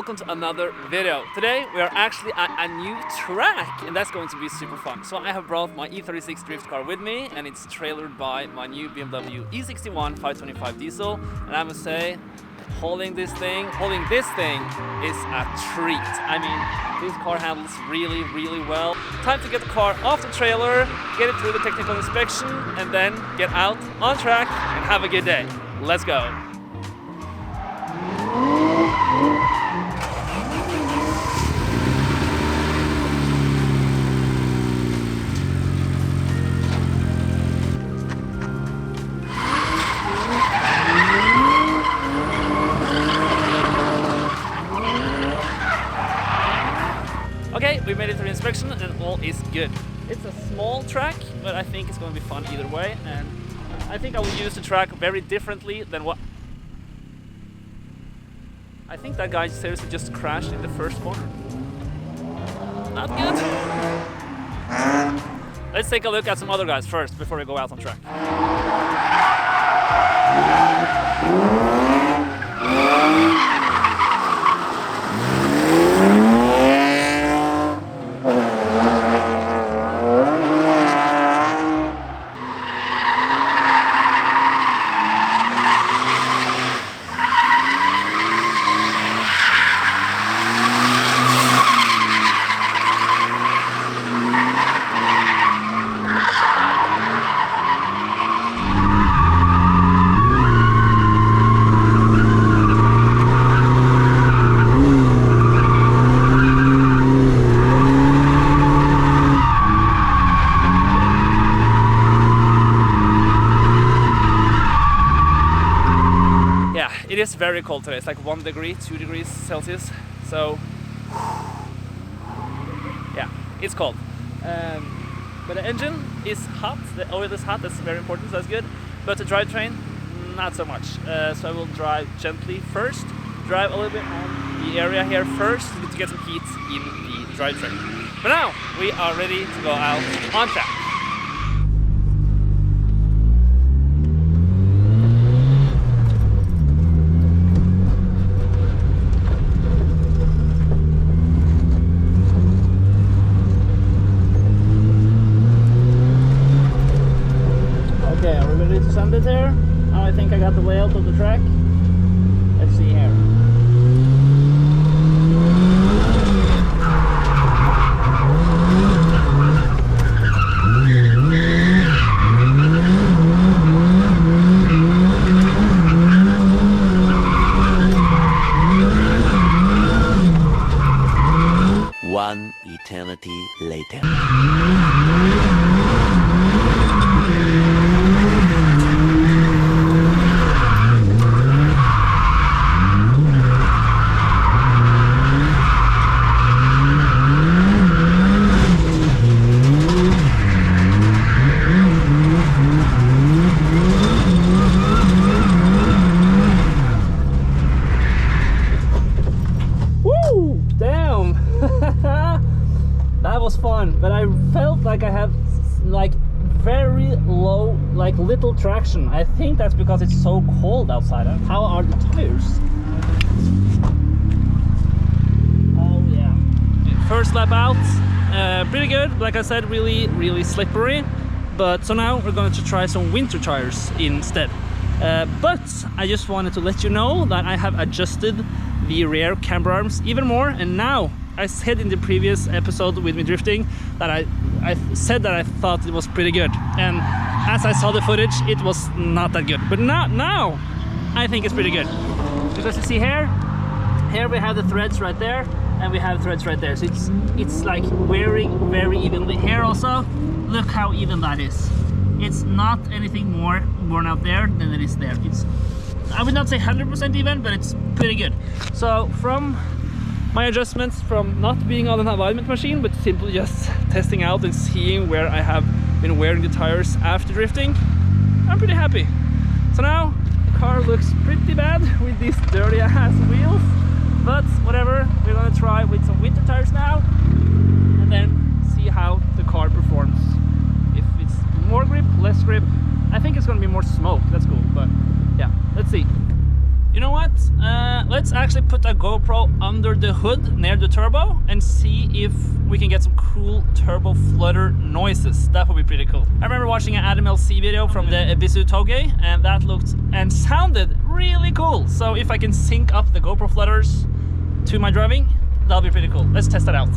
Welcome to another video. Today we are actually at a new track and that's going to be super fun. So I have brought my E36 drift car with me and it's trailered by my new BMW E61 525 diesel, and I must say holding this thing is a treat. I mean, this car handles really well. Time to get the car off the trailer, get it through the technical inspection, and then get out on track and have a good day. Let's go. Okay, we made it through the inspection and all is good. It's a small track, but I think it's going to be fun either way, and I think I will use the track very differently than what... I think that guy seriously just crashed in the first corner. Not good. Let's take a look at some other guys first before we go out on track. It is very cold today. It's like 1 degree, 2 degrees Celsius. So yeah, it's cold. But the engine is hot. The oil is hot. That's very important. So that's good. But the drivetrain, not so much. So I will drive gently first. Drive a little bit on the area here first to get some heat in the drivetrain. But now we are ready to go out on track. Okay, are we ready to send it here? Now I think I got the layout of the track. Let's see here. One eternity later. Woo! Damn! That was fun, but I felt like I had like very low, like little traction. I think that's because it's so cold outside. How are the tires? Oh yeah. First lap out, pretty good. Like I said, really slippery. But so now we're going to try some winter tires instead. But I just wanted to let you know that I have adjusted the rear camber arms even more, and now I said in the previous episode with me drifting that I said that I thought it was pretty good, and as I saw the footage it was not that good, but now I think it's pretty good, because you see here we have the threads right there and we have threads right there, so it's like wearing very evenly. Here also, look how even that is. It's not anything more worn out there than it is there. It's, I would not say 100% even, but it's pretty good. So from my adjustments, from not being on an alignment machine, but simply just testing out and seeing where I have been wearing the tires after drifting. I'm pretty happy. So now the car looks pretty bad with these dirty ass wheels, but whatever, we're gonna try with some winter tires now and then see how the car performs. If it's more grip, less grip, I think it's gonna be more smoke. That's cool, but yeah, let's see. You know what? Let's actually put a GoPro under the hood near the turbo and see if we can get some cool turbo flutter noises. That would be pretty cool. I remember watching an Adam LC video from the Ibisu Toge, and that looked and sounded really cool. So if I can sync up the GoPro flutters to my driving, that'll be pretty cool. Let's test that out.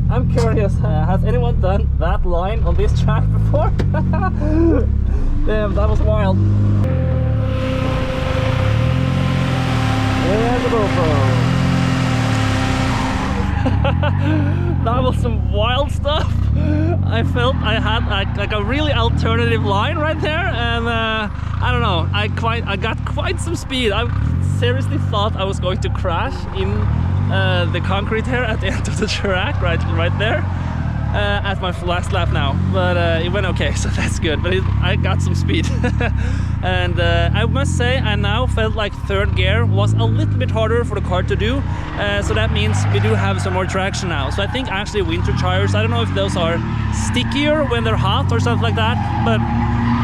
I'm curious, has anyone done that line on this track before? Damn, that was wild. And the GoPro. That was some wild stuff. I felt I had like a really alternative line right there, and I don't know, I got quite some speed. I seriously thought I was going to crash in the concrete here at the end of the track, right there, at my last lap now, but it went okay, so that's good. But I got some speed. And I must say I now felt like third gear was a little bit harder for the car to do, so that means we do have some more traction now. So I think actually winter tires, I don't know if those are stickier when they're hot or something like that, but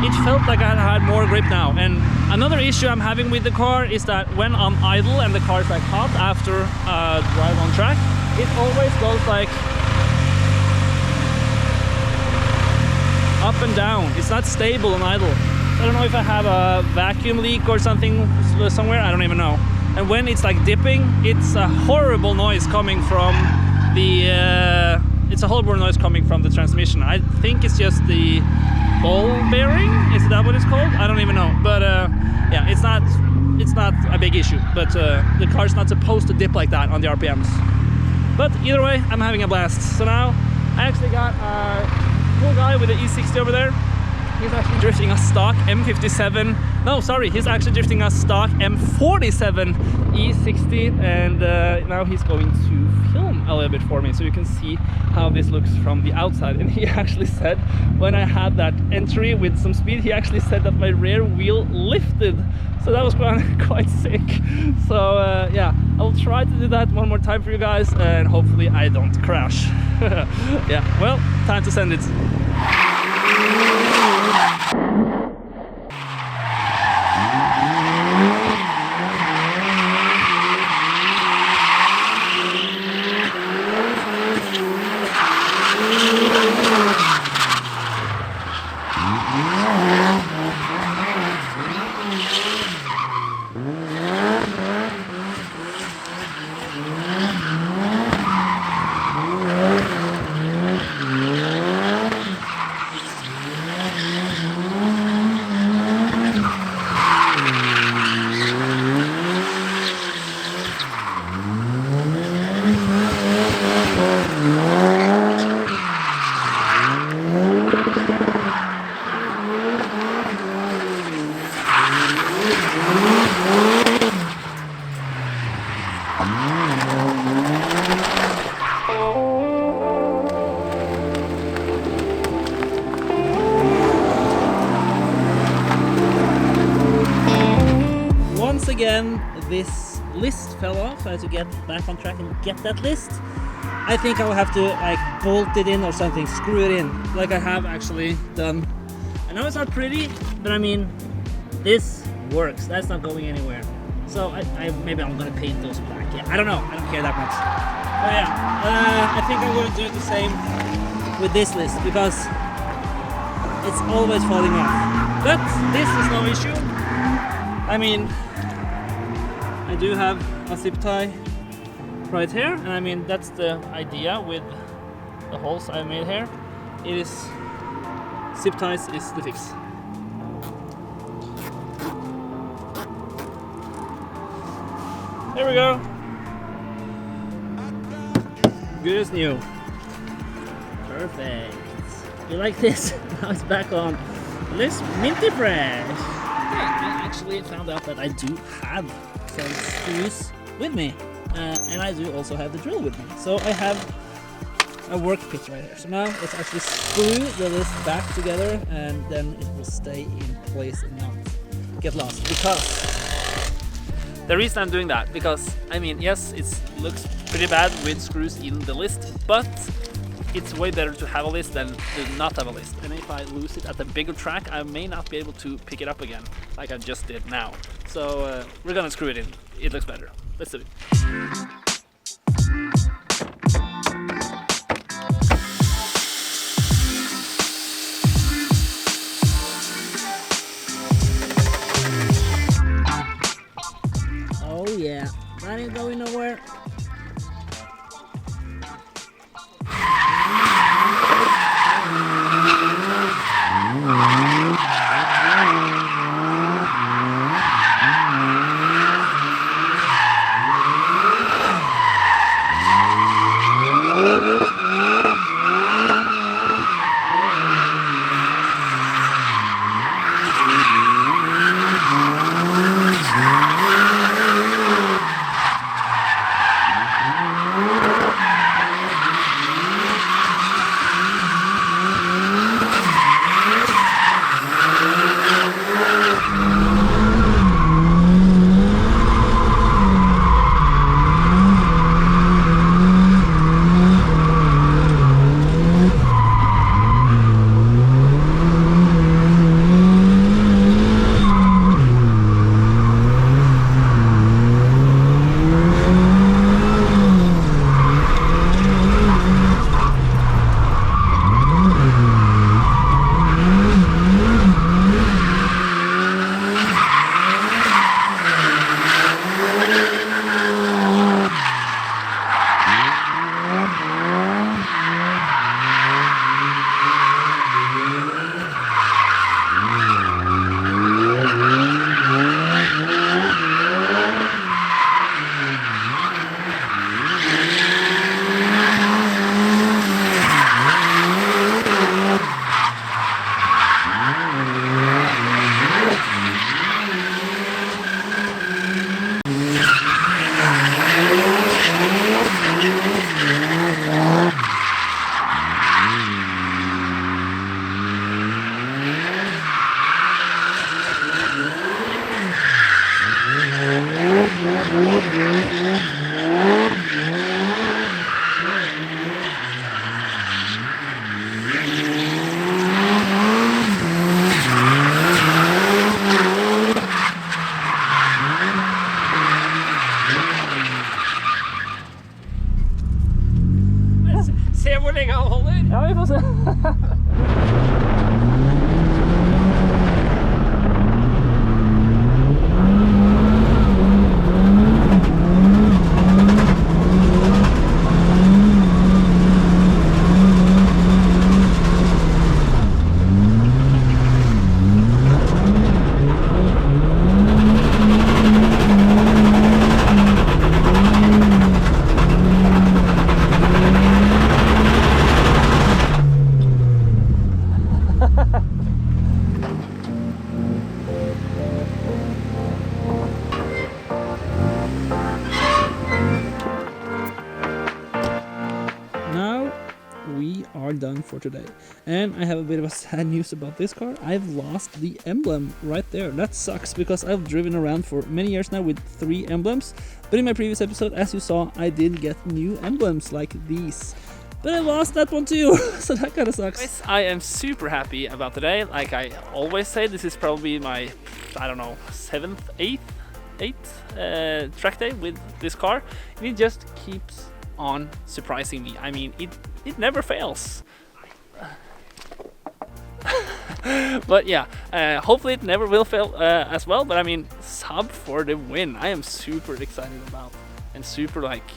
it felt like I had more grip now. And another issue I'm having with the car is that when I'm idle and the car is like hot after a drive on track, it always goes like up and down. It's not stable on idle. I don't know if I have a vacuum leak or something somewhere, I don't even know. and when it's like dipping, it's a horrible noise coming from the transmission. I think it's just the ball bearing. Is that what it's called? I don't even know. But yeah, it's not a big issue. But the car's not supposed to dip like that on the RPMs. But either way, I'm having a blast. So now I actually got a cool guy with the E60 over there. He's actually drifting a stock M57. No, sorry, he's actually drifting a stock M47 E60, and now he's going to film a little bit for me so you can see how this looks from the outside. And he actually said, when I had that entry with some speed, he actually said that my rear wheel lifted. So that was quite sick. So yeah, I'll try to do that one more time for you guys, and hopefully I don't crash. Yeah, well, time to send it. Once again, this list fell off. I had to get back on track and get that list. I think I'll have to like bolt it in or something, screw it in, like I have actually done. I know it's not pretty, but I mean, this works. That's not going anywhere. So maybe I'm gonna paint those black. Yeah, I don't know. I don't care that much. But yeah, I think I'm gonna do the same with this list because it's always falling off. But this is no issue. I mean, I do have a zip tie right here, and I mean that's the idea with the holes I made here. It is zip ties is the fix. There we go. Good as new. Perfect. You like this? Now it's back on. Looks minty fresh. Yeah, I actually found out that I do have some screws with me, and I do also have the drill with me. So I have a work pit right here. So now let's actually screw the list back together, and then it will stay in place and not get lost. Because the reason I'm doing that, because I mean, yes, it looks pretty bad with screws in the list, but it's way better to have a list than to not have a list. And if I lose it at a bigger track, I may not be able to pick it up again, like I just did now. So we're gonna screw it in. It looks better. Let's do it. Oh yeah, that ain't going nowhere. hvor lenge han holder. Ja, vi får se. Now we are done for today, and I have a bit of a sad news about this car. I've lost the emblem right there. That sucks because I've driven around for many years now with 3 emblems, but in my previous episode, as you saw, I did get new emblems like these. But I lost that one too, so that kind of sucks. I am super happy about today. Like I always say, this is probably my, I don't know, 7th, 8th track day with this car. And it just keeps on surprising me. I mean, it never fails. But yeah, hopefully it never will fail as well. But I mean, sub for the win. I am super excited about, and super like,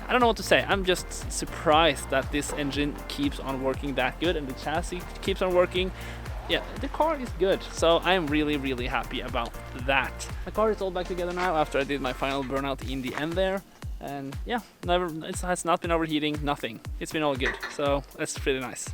I don't know what to say. I'm just surprised that this engine keeps on working that good and the chassis keeps on working. Yeah, the car is good, so I'm really happy about that. The car is all back together now after I did my final burnout in the end there. And yeah, it has not been overheating, nothing. It's been all good, so that's pretty nice.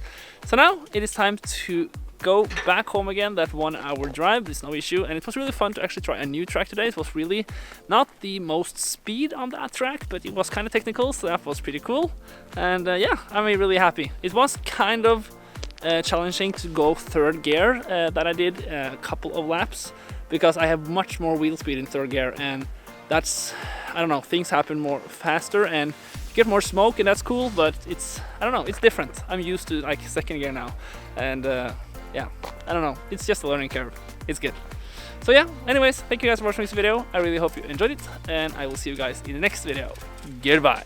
So now it is time to go back home again. That 1 hour drive is no issue, and it was really fun to actually try a new track today. It was really not the most speed on that track, but it was kind of technical, so that was pretty cool. And yeah, I'm really happy. It was kind of challenging to go 3rd gear that I did a couple of laps, because I have much more wheel speed in 3rd gear, and that's, I don't know, things happen more faster and you get more smoke, and that's cool, but it's, I don't know, it's different. I'm used to like 2nd gear now, and yeah, I don't know, it's just a learning curve. It's good. So yeah, anyways, thank you guys for watching this video. I really hope you enjoyed it, and I will see you guys in the next video. Goodbye.